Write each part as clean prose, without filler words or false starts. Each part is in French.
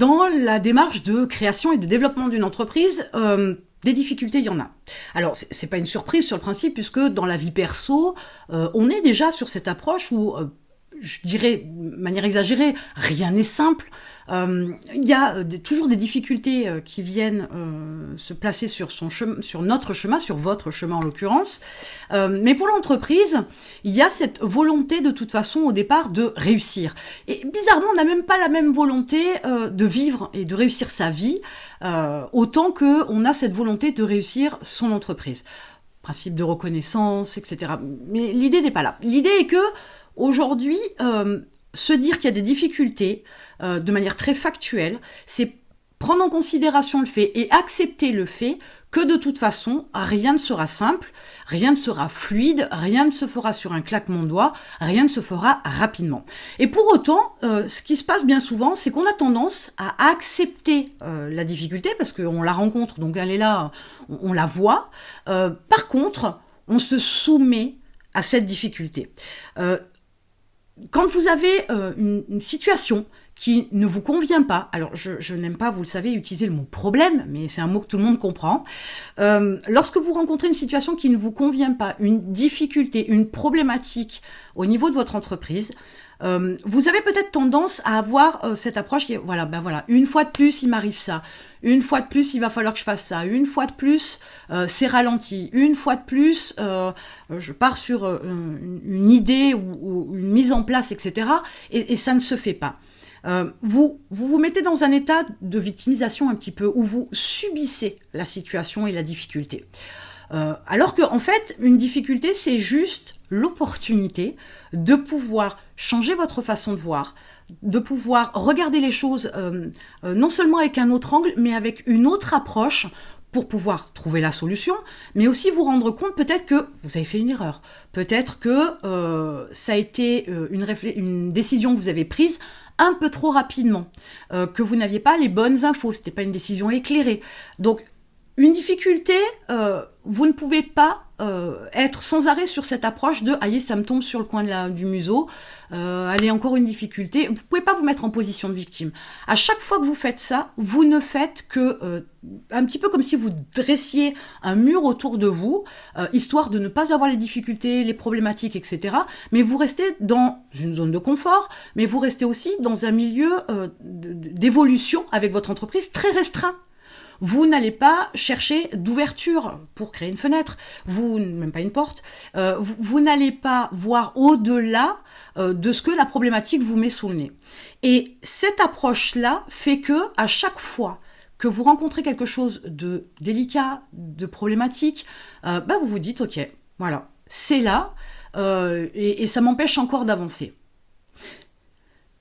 Dans la démarche de création et de développement d'une entreprise, des difficultés, il y en a. Alors, c'est pas une surprise sur le principe, puisque dans la vie perso, on est déjà sur cette approche où, je dirais, de manière exagérée, rien n'est simple. Il y a toujours des difficultés qui viennent se placer sur notre chemin, sur votre chemin en l'occurrence. Mais pour l'entreprise, il y a cette volonté de toute façon au départ de réussir. Et bizarrement, on n'a même pas la même volonté de vivre et de réussir sa vie, autant qu'on a cette volonté de réussir son entreprise. Principe de reconnaissance, etc. Mais l'idée n'est pas là. L'idée est que aujourd'hui, se dire qu'il y a des difficultés de manière très factuelle, c'est prendre en considération le fait et accepter le fait que de toute façon, rien ne sera simple, rien ne sera fluide, rien ne se fera sur un claquement de doigts, rien ne se fera rapidement. Et pour autant, ce qui se passe bien souvent, c'est qu'on a tendance à accepter la difficulté, parce qu'on la rencontre, donc elle est là, on la voit. Par contre, on se soumet à cette difficulté. Quand vous avez une situation qui ne vous convient pas, alors je n'aime pas, vous le savez, utiliser le mot problème, mais c'est un mot que tout le monde comprend. Lorsque vous rencontrez une situation qui ne vous convient pas, une difficulté, une problématique au niveau de votre entreprise, vous avez peut-être tendance à avoir cette approche qui est, voilà, une fois de plus, il m'arrive ça. Une fois de plus, il va falloir que je fasse ça. Une fois de plus, c'est ralenti. Une fois de plus, je pars sur une idée ou une mise en place, etc. Et ça ne se fait pas. Vous mettez dans un état de victimisation un petit peu, où vous subissez la situation et la difficulté. Alors que, en fait, une difficulté, c'est juste l'opportunité de pouvoir changer votre façon de voir, de pouvoir regarder les choses non seulement avec un autre angle, mais avec une autre approche pour pouvoir trouver la solution, mais aussi vous rendre compte peut-être que vous avez fait une erreur, peut-être que ça a été une décision que vous avez prise un peu trop rapidement, que vous n'aviez pas les bonnes infos, c'était pas une décision éclairée. Donc, une difficulté, vous ne pouvez pas être sans arrêt sur cette approche de « aïe, ça me tombe sur le coin du museau, allez, encore une difficulté ». Vous ne pouvez pas vous mettre en position de victime. À chaque fois que vous faites ça, vous ne faites que, un petit peu comme si vous dressiez un mur autour de vous, histoire de ne pas avoir les difficultés, les problématiques, etc. Mais vous restez dans une zone de confort, mais vous restez aussi dans un milieu d'évolution avec votre entreprise très restreint. Vous n'allez pas chercher d'ouverture pour créer une fenêtre, même pas une porte, vous n'allez pas voir au-delà de ce que la problématique vous met sous le nez. Et cette approche-là fait que, à chaque fois que vous rencontrez quelque chose de délicat, de problématique, vous vous dites « ok, voilà, c'est là, et ça m'empêche encore d'avancer ».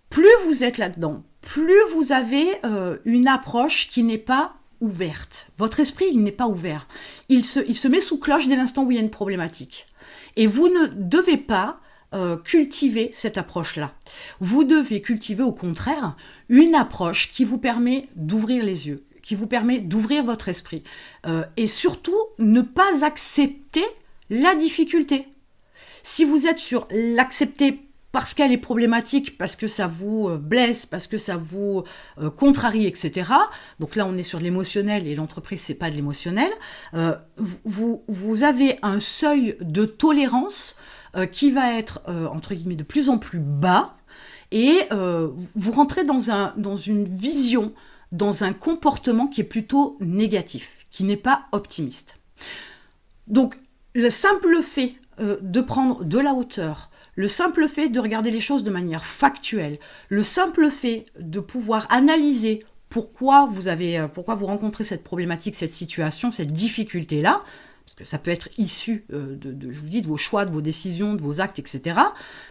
Plus vous êtes là-dedans, plus vous avez une approche qui n'est pas ouverte. Votre esprit, il n'est pas ouvert. Il se met sous cloche dès l'instant où il y a une problématique. Et vous ne devez pas cultiver cette approche-là. Vous devez cultiver, au contraire, une approche qui vous permet d'ouvrir les yeux, qui vous permet d'ouvrir votre esprit. Et surtout, ne pas accepter la difficulté. Si vous êtes sur l'accepter parce qu'elle est problématique, parce que ça vous blesse, parce que ça vous contrarie, etc. Donc là, on est sur de l'émotionnel et l'entreprise, c'est pas de l'émotionnel. Vous avez un seuil de tolérance qui va être, entre guillemets, de plus en plus bas et vous rentrez dans une vision, dans un comportement qui est plutôt négatif, qui n'est pas optimiste. Donc, le simple fait de prendre de la hauteur, le simple fait de regarder les choses de manière factuelle, le simple fait de pouvoir analyser pourquoi vous rencontrez cette problématique, cette situation, cette difficulté-là, parce que ça peut être issu je vous dis, de vos choix, de vos décisions, de vos actes, etc.,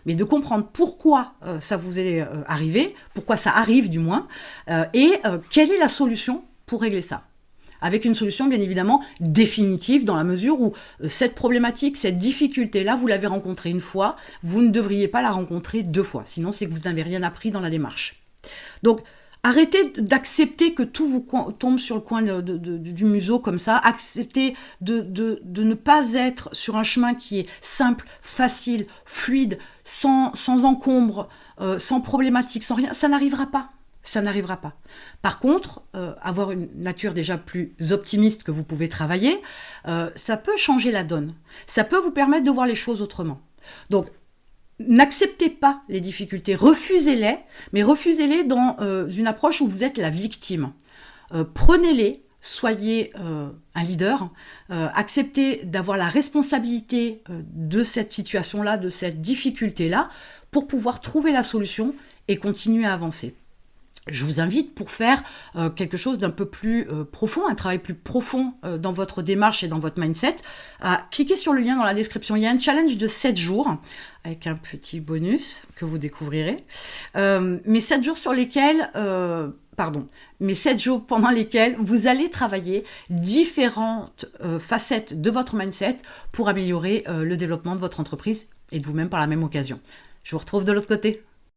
mais de comprendre pourquoi ça vous est arrivé, pourquoi ça arrive du moins, et quelle est la solution pour régler ça. Avec une solution, bien évidemment, définitive, dans la mesure où cette problématique, cette difficulté-là, vous l'avez rencontrée une fois, vous ne devriez pas la rencontrer 2 fois. Sinon, c'est que vous n'avez rien appris dans la démarche. Donc, arrêtez d'accepter que tout vous tombe sur le coin du museau comme ça. Acceptez de ne pas être sur un chemin qui est simple, facile, fluide, sans encombre, sans problématique, sans rien. Ça n'arrivera pas. ça n'arrivera pas. Par contre, avoir une nature déjà plus optimiste que vous pouvez travailler, ça peut changer la donne. Ça peut vous permettre de voir les choses autrement. Donc, n'acceptez pas les difficultés, refusez-les, mais refusez-les dans une approche où vous êtes la victime. Prenez-les, soyez un leader, acceptez d'avoir la responsabilité de cette situation-là, de cette difficulté-là, pour pouvoir trouver la solution et continuer à avancer. Je vous invite pour faire quelque chose d'un peu plus profond, un travail plus profond dans votre démarche et dans votre mindset, à cliquer sur le lien dans la description. Il y a un challenge de 7 jours, avec un petit bonus que vous découvrirez. Mais 7 jours sur lesquels... mais 7 jours pendant lesquels vous allez travailler différentes facettes de votre mindset pour améliorer le développement de votre entreprise et de vous-même par la même occasion. Je vous retrouve de l'autre côté.